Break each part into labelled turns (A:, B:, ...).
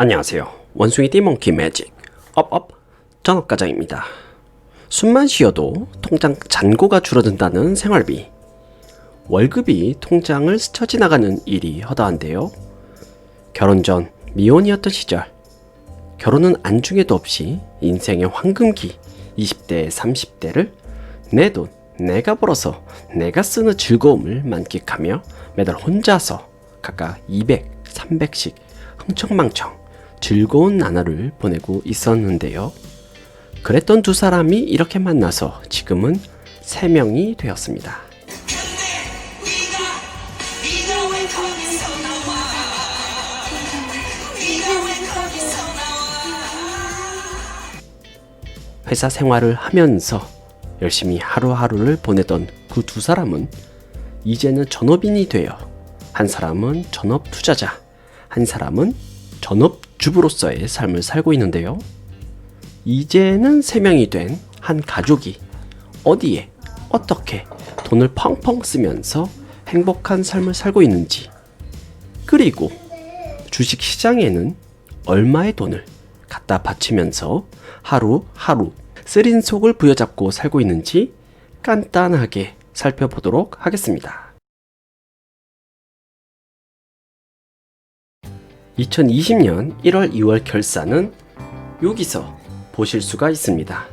A: 안녕하세요. 원숭이 띠몽키 매직 업업 전업가장입니다. 숨만 쉬어도 통장 잔고가 줄어든다는 생활비. 월급이 통장을 스쳐 지나가는 일이 허다한데요. 결혼 전 미혼이었던 시절, 결혼은 안중에도 없이 인생의 황금기 20대 30대를 내 돈 내가 벌어서 내가 쓰는 즐거움을 만끽하며 매달 혼자서 각각 200, 300씩 흥청망청 즐거운 나날을 보내고 있었는데요. 그랬던 두 사람이 이렇게 만나서 지금은 3명이 되었습니다. 회사 생활을 하면서 열심히 하루하루를 보내던 그 두 사람은 이제는 전업인이 되어 한 사람은 전업 투자자, 한 사람은 전업주부로서의 삶을 살고 있는데요. 이제는 3명이 된 한 가족이 어디에 어떻게 돈을 펑펑 쓰면서 행복한 삶을 살고 있는지, 그리고 주식시장에는 얼마의 돈을 갖다 바치면서 하루하루 쓰린 속을 부여잡고 살고 있는지 간단하게 살펴보도록 하겠습니다. 2020년 1월 2월 결산은 여기서 보실 수가 있습니다.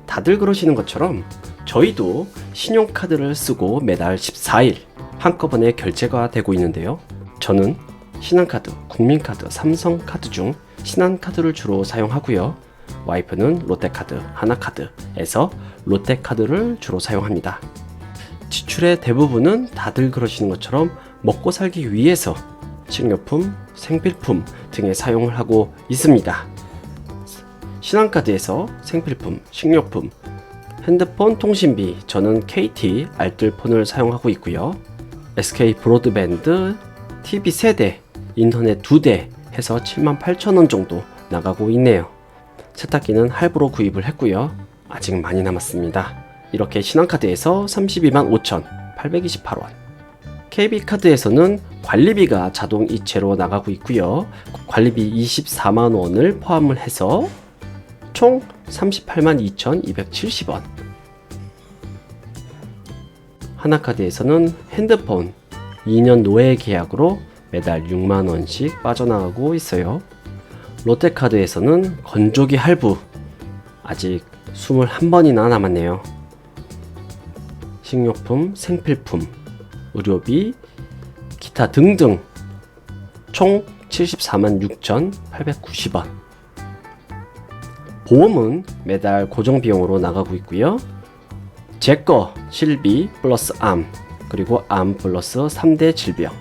A: 다들 그러시는 것처럼 저희도 신용카드를 쓰고 매달 14일 한꺼번에 결제가 되고 있는데요. 저는 신한카드, 국민카드, 삼성카드 중 신한카드를 주로 사용하고요. 와이프는 롯데카드, 하나카드에서 롯데카드를 주로 사용합니다. 지출의 대부분은 다들 그러시는 것처럼 먹고 살기 위해서 식료품, 생필품 등에 사용을 하고 있습니다. 신한카드에서 생필품, 식료품, 핸드폰 통신비, 저는 KT 알뜰폰을 사용하고 있고요. SK 브로드밴드, TV 세대, 인터넷 2대 해서 78,000원 정도 나가고 있네요. 세탁기는 할부로 구입을 했고요. 아직 많이 남았습니다. 이렇게 신한카드에서 32만 5,828원, KB카드에서는 관리비가 자동 이체로 나가고 있고요. 관리비 24만 원을 포함을 해서 총 38만 2,270원. 하나카드에서는 핸드폰 2년 노예 계약으로 매달 6만 원씩 빠져나가고 있어요. 롯데카드에서는 건조기 할부 아직 21번이나 남았네요. 식료품, 생필품, 의료비, 기타 등등 총 74만 6,890원. 보험은 매달 고정비용으로 나가고 있고요. 제거 실비 플러스 암, 그리고 암 플러스 3대 질병.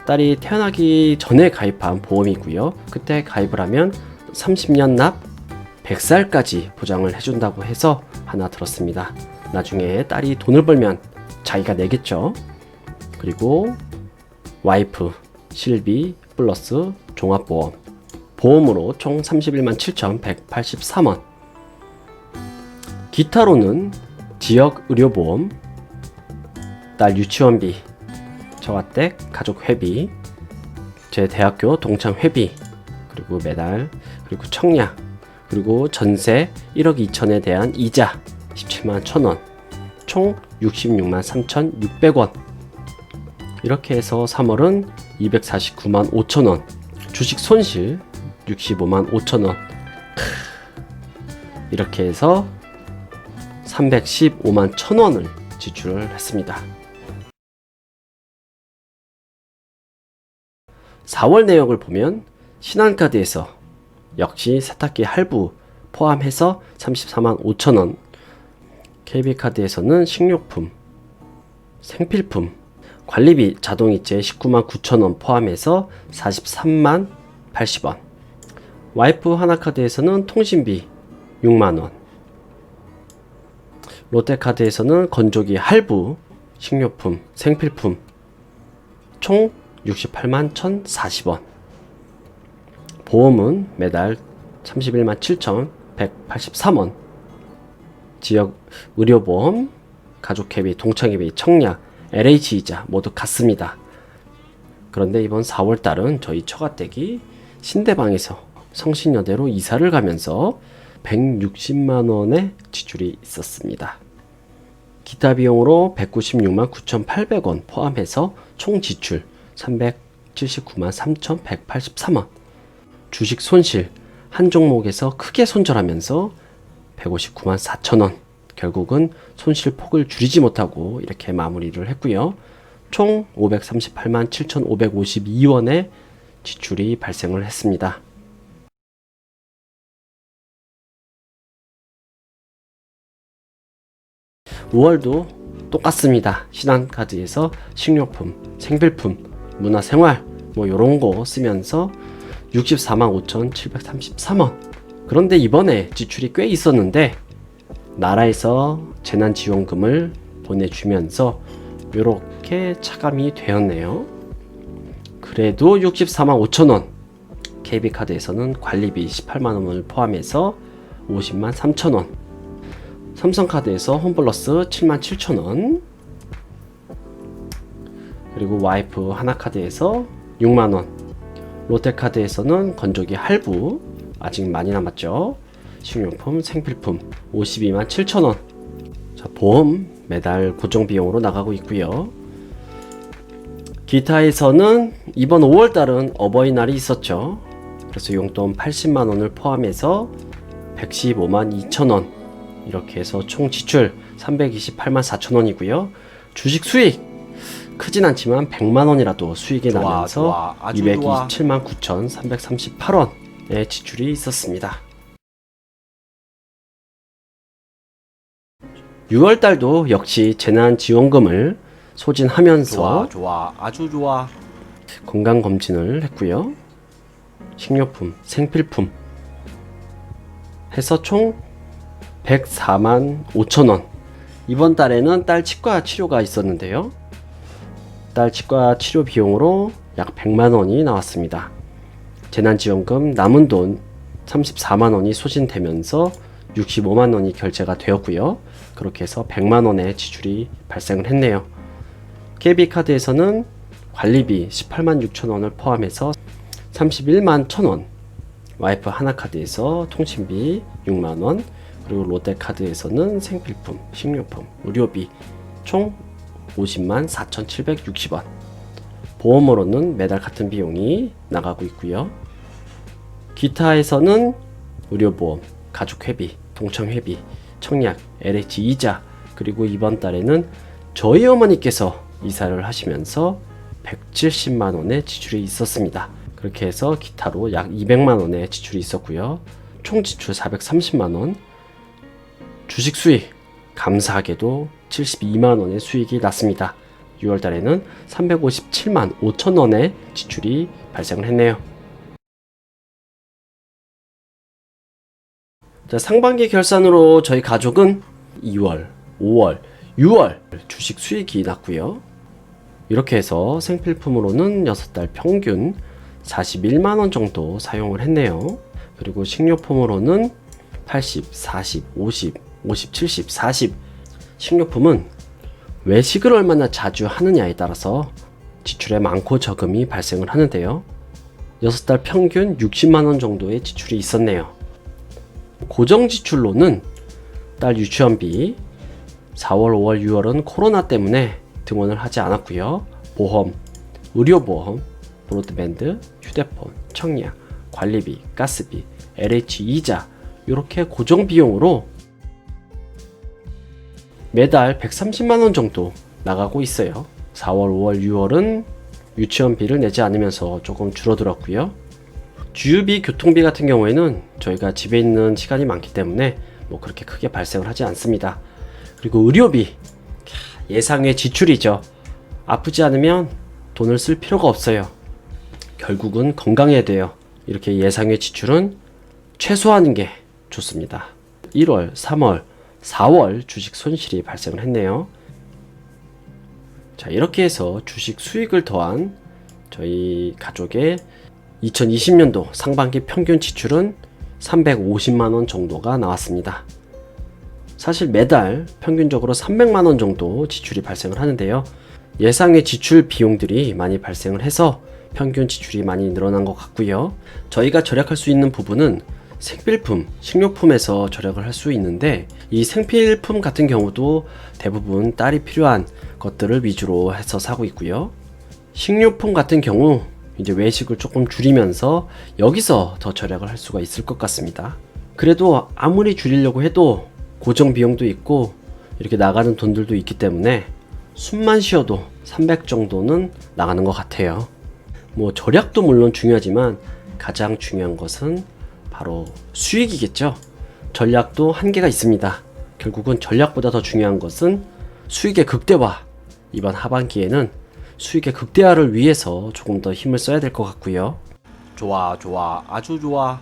A: 딸이 태어나기 전에 가입한 보험이고요. 그때 가입을 하면 30년 납 100살까지 보장을 해준다고 해서 하나 들었습니다. 나중에 딸이 돈을 벌면 자기가 내겠죠. 그리고 와이프 실비 플러스 종합보험, 보험으로 총 31만 7,183원. 기타로는 지역 의료보험, 딸 유치원비, 저가댁 가족 회비, 제 대학교 동창 회비, 그리고 매달, 그리고 청약, 그리고 전세 1억 2천에 대한 이자 17만 1,000원, 총 66만 3,600원. 이렇게 해서 3월은 249만 5천원, 주식 손실 65만 5천원. 이렇게 해서 315만 1,000원을 지출을 했습니다. 4월 내역을 보면 신한카드에서 역시 세탁기 할부 포함해서 34만 5천원, KB카드에서는 식료품, 생필품, 관리비 자동이체 19만 9천원 포함해서 43만 80원, 와이프 하나카드에서는 통신비 6만원, 롯데카드에서는 건조기 할부, 식료품, 생필품 총 68만 1,040원. 보험은 매달 31만 7,183원. 지역 의료보험, 가족회비, 동창회비, 청약, LH 이자 모두 같습니다. 그런데 이번 4월달은 저희 처가댁이 신대방에서 성신여대로 이사를 가면서 160만 원의 지출이 있었습니다. 기타 비용으로 196만 9,800원 포함해서 총 지출 379만 3,183원. 주식 손실 한 종목에서 크게 손절하면서 159만 4천원. 결국은 손실 폭을 줄이지 못하고 이렇게 마무리를 했고요. 총 538만 7,552원의 지출이 발생을 했습니다. (5월도) 똑같습니다. 신한카드에서 식료품, 생필품, 문화생활 뭐 요런거 쓰면서 64만 5,733원. 그런데 이번에 지출이 꽤 있었는데 나라에서 재난지원금을 보내주면서 요렇게 차감이 되었네요. 그래도 64만 5천원. KB카드에서는 관리비 18만원을 포함해서 50만 3천원. 삼성카드에서 홈플러스 7만 7천원. 그리고 와이프 하나카드에서 6만원. 롯데카드에서는 건조기 할부 아직 많이 남았죠. 식료품, 생필품 52만 7천원. 자, 보험 매달 고정비용으로 나가고 있고요. 기타에서는 이번 5월달은 어버이날이 있었죠. 그래서 용돈 80만원을 포함해서 115만 2천원. 이렇게 해서 총 지출 328만 4천원이고요. 주식 수익 크진 않지만 100만원이라도 수익이 나면서 227만 9,338원의 지출이 있었습니다. 6월달도 역시 재난지원금을 소진하면서
B: 아주 좋아.
A: 건강검진을 했고요. 식료품, 생필품 해서 총 104만 5천원. 이번 달에는 딸 치과 치료가 있었는데요. 딸 치과 치료 비용으로 약 100만원이 나왔습니다. 재난지원금 남은 돈 34만원이 소진되면서 65만원이 결제가 되었고요. 그렇게 해서 100만원의 지출이 발생을 했네요. KB카드에서는 관리비 18만 6천원을 포함해서 31만 1천원. 와이프 하나카드에서 통신비 6만원. 그리고 롯데카드에서는 생필품, 식료품, 의료비 총 50만 4,760원. 보험으로는 매달 같은 비용이 나가고 있고요. 기타에서는 의료보험, 가족회비, 동청회비, 청약, LH 이자, 그리고 이번 달에는 저희 어머니께서 이사를 하시면서 170만원의 지출이 있었습니다. 그렇게 해서 기타로 약 200만원의 지출이 있었고요. 총 지출 430만원. 주식 수익 감사하게도 72만원의 수익이 났습니다. 6월달에는 357만 5천원의 지출이 발생을 했네요. 자, 상반기 결산으로 저희 가족은 2월, 5월, 6월 주식 수익이 났고요. 이렇게 해서 생필품으로는 6달 평균 41만원 정도 사용을 했네요. 그리고 식료품으로는 80, 40, 50, 50, 70, 40. 식료품은 외식을 얼마나 자주 하느냐에 따라서 지출에 많고 적음이 발생을 하는데요. 6달 평균 60만원 정도의 지출이 있었네요. 고정 지출로는 딸 유치원비 4월, 5월, 6월은 코로나 때문에 등원을 하지 않았고요. 보험, 의료보험, 브로드밴드, 휴대폰, 청약, 관리비, 가스비, LH 이자 이렇게 고정 비용으로 매달 130만원 정도 나가고 있어요. 4월, 5월, 6월은 유치원비를 내지 않으면서 조금 줄어들었고요. 주유비, 교통비 같은 경우에는 저희가 집에 있는 시간이 많기 때문에 뭐 그렇게 크게 발생을 하지 않습니다. 그리고 의료비, 예상외 지출이죠. 아프지 않으면 돈을 쓸 필요가 없어요. 결국은 건강해야 돼요. 이렇게 예상외 지출은 최소화하는 게 좋습니다. 1월, 3월, 4월 주식 손실이 발생을 했네요. 자, 이렇게 해서 주식 수익을 더한 저희 가족의 2020년도 상반기 평균 지출은 350만원 정도가 나왔습니다. 사실 매달 평균적으로 300만원 정도 지출이 발생을 하는데요. 예상의 지출 비용들이 많이 발생을 해서 평균 지출이 많이 늘어난 것 같고요. 저희가 절약할 수 있는 부분은 생필품, 식료품에서 절약을 할 수 있는데, 이 생필품 같은 경우도 대부분 딸이 필요한 것들을 위주로 해서 사고 있고요. 식료품 같은 경우 이제 외식을 조금 줄이면서 여기서 더 절약을 할 수가 있을 것 같습니다. 그래도 아무리 줄이려고 해도 고정 비용도 있고 이렇게 나가는 돈들도 있기 때문에 숨만 쉬어도 300 정도는 나가는 것 같아요. 뭐 절약도 물론 중요하지만 가장 중요한 것은 바로 수익이겠죠. 전략도 한계가 있습니다. 결국은 전략보다 더 중요한 것은 수익의 극대화. 이번 하반기에는 수익의 극대화를 위해서 조금 더 힘을 써야 될 것 같고요. 좋아, 아주 좋아.